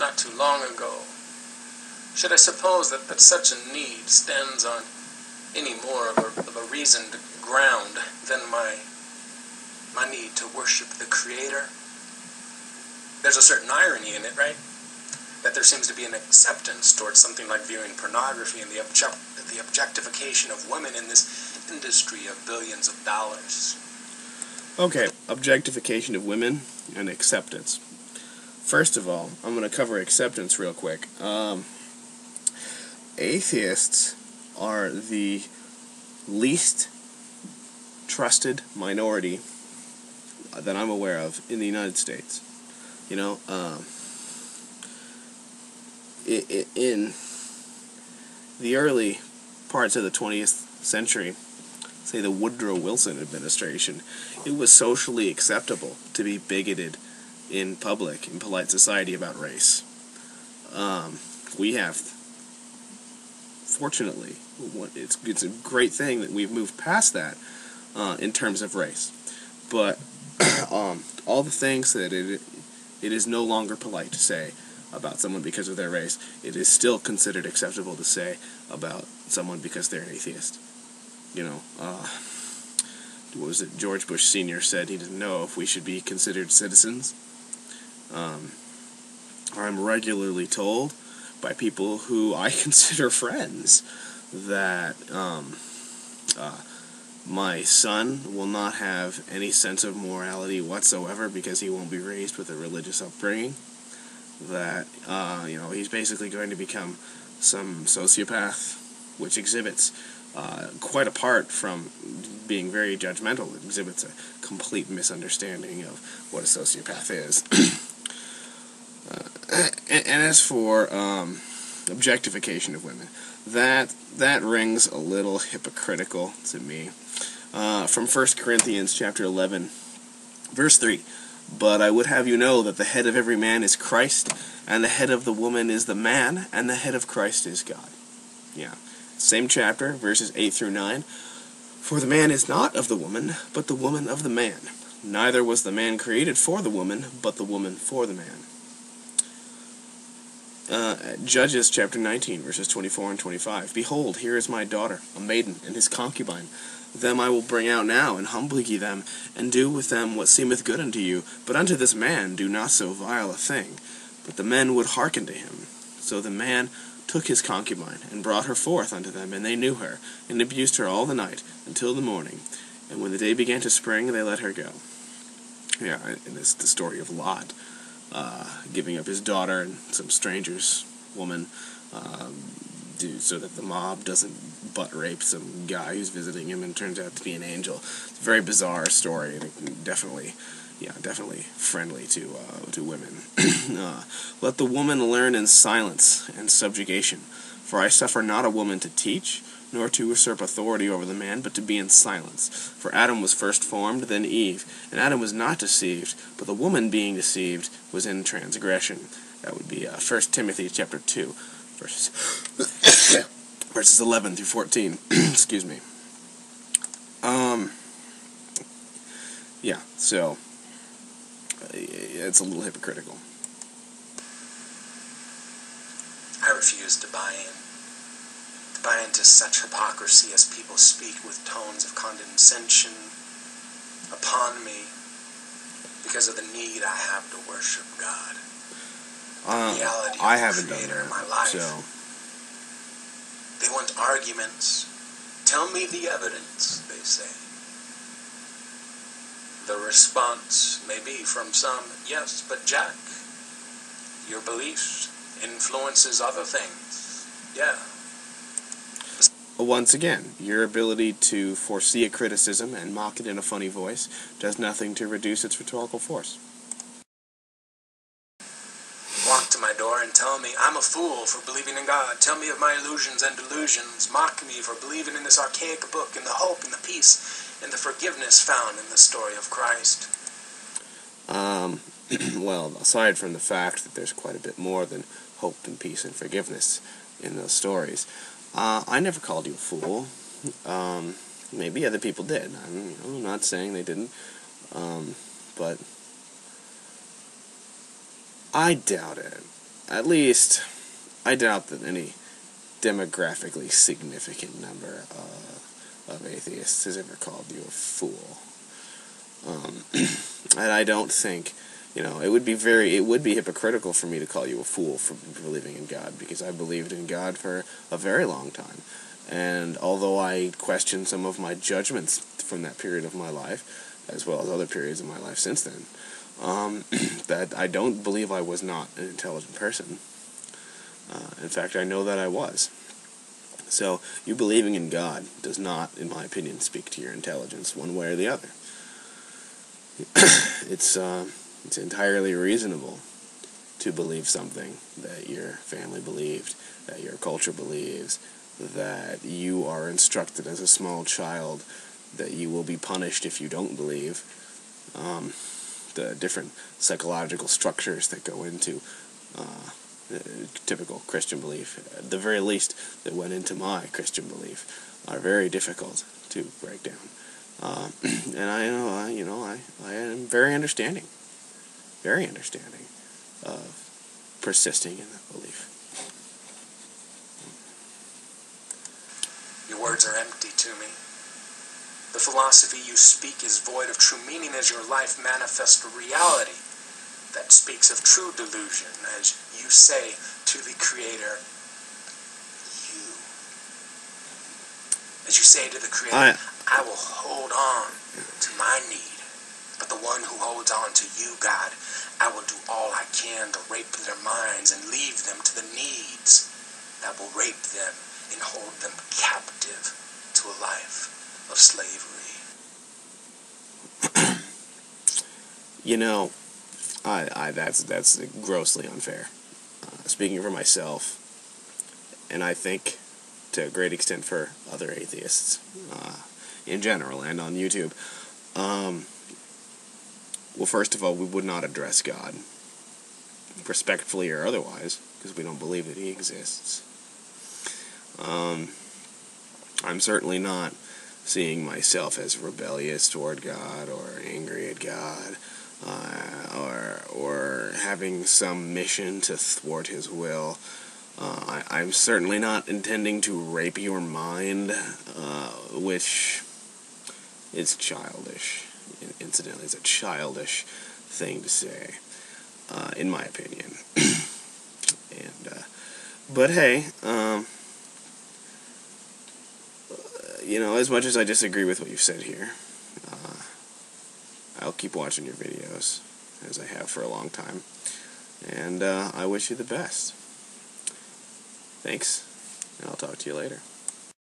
not too long ago. Should I suppose that such a need stands on any more of a reasoned ground than my need to worship the Creator? There's a certain irony in it, right? That there seems to be an acceptance towards something like viewing pornography and the objectification of women in this industry of billions of dollars. Okay, objectification of women and acceptance. First of all, I'm going to cover acceptance real quick. Atheists are the least trusted minority that I'm aware of in the United States. You know, in the early parts of the 20th century, say the Woodrow Wilson administration, it was socially acceptable to be bigoted in public, in polite society, about race. We have, fortunately, it's a great thing that we've moved past that in terms of race. But all the things that it is no longer polite to say about someone because of their race, it is still considered acceptable to say about someone because they're an atheist. You know, what was it? George Bush Sr. said he didn't know if we should be considered citizens. I'm regularly told by people who I consider friends that my son will not have any sense of morality whatsoever because he won't be raised with a religious upbringing. That, he's basically going to become some sociopath, which exhibits, quite apart from being very judgmental, it exhibits a complete misunderstanding of what a sociopath is. And as for objectification of women, that rings a little hypocritical to me. From 1 Corinthians chapter 11, verse 3, "But I would have you know that the head of every man is Christ, and the head of the woman is the man, and the head of Christ is God." Yeah. Same chapter, verses 8 through 9. "For the man is not of the woman, but the woman of the man. Neither was the man created for the woman, but the woman for the man." Judges chapter 19, verses 24 and 25. "Behold, here is my daughter, a maiden, and his concubine. Them I will bring out now, and humble ye them, and do with them what seemeth good unto you. But unto this man do not so vile a thing." But the men would hearken to him. So the man took his concubine, and brought her forth unto them, and they knew her, and abused her all the night, until the morning. And when the day began to spring, they let her go. Yeah, and it's the story of Lot, giving up his daughter and some stranger's woman, so that the mob doesn't butt rape some guy who's visiting him and turns out to be an angel. It's a very bizarre story, and definitely friendly to women. "Let the woman learn in silence and subjugation. For I suffer not a woman to teach, nor to usurp authority over the man, but to be in silence. For Adam was first formed, then Eve. And Adam was not deceived, but the woman being deceived was in transgression." That would be 1 Timothy chapter 2, verses 11 through 14. Excuse me. So it's a little hypocritical. I refuse to buy into such hypocrisy as people speak with tones of condescension upon me because of the need I have to worship God. The reality of I the haven't done Creator that, in my life. so They want arguments. Tell me the evidence, they say. The response may be from some, yes, but Jack, your beliefs influences other things. Yeah. Once again, your ability to foresee a criticism and mock it in a funny voice does nothing to reduce its rhetorical force. Walk to my door and tell me I'm a fool for believing in God. Tell me of my illusions and delusions. Mock me for believing in this archaic book, in the hope and the peace and the forgiveness found in the story of Christ. Well, aside from the fact that there's quite a bit more than hope and peace and forgiveness in those stories, I never called you a fool. Maybe other people did. I'm not saying they didn't. But I doubt it. at least, I doubt that any demographically significant number of atheists has ever called you a fool. And I don't think, it would be hypocritical for me to call you a fool for believing in God, because I believed in God for a very long time. And although I question some of my judgments from that period of my life, as well as other periods of my life since then, that I don't believe I was not an intelligent person. In fact, I know that I was. So, you believing in God does not, in my opinion, speak to your intelligence one way or the other. It's entirely reasonable to believe something that your family believed, that your culture believes, that you are instructed as a small child that you will be punished if you don't believe. The different psychological structures that go into typical Christian belief, at the very least that went into my Christian belief, are very difficult to break down. And I am very understanding of persisting in that belief. Your words are empty to me. The philosophy you speak is void of true meaning, as your life manifests a reality that speaks of true delusion, as you say to the Creator, you. As you say to the Creator, I will hold on to my need, but the one who holds on to you, God, I will do all I can to rape their minds and leave them to the needs that will rape them and hold them captive to a life of slavery. That's grossly unfair. Speaking for myself, and I think to a great extent for other atheists in general and on YouTube, well, first of all, we would not address God, respectfully or otherwise, because we don't believe that He exists. I'm certainly not seeing myself as rebellious toward God or angry at God, or having some mission to thwart His will. I'm certainly not intending to rape your mind, which is childish. Incidentally, it's a childish thing to say, in my opinion. But hey, as much as I disagree with what you've said here, I'll keep watching your videos, as I have for a long time, and I wish you the best. Thanks, and I'll talk to you later.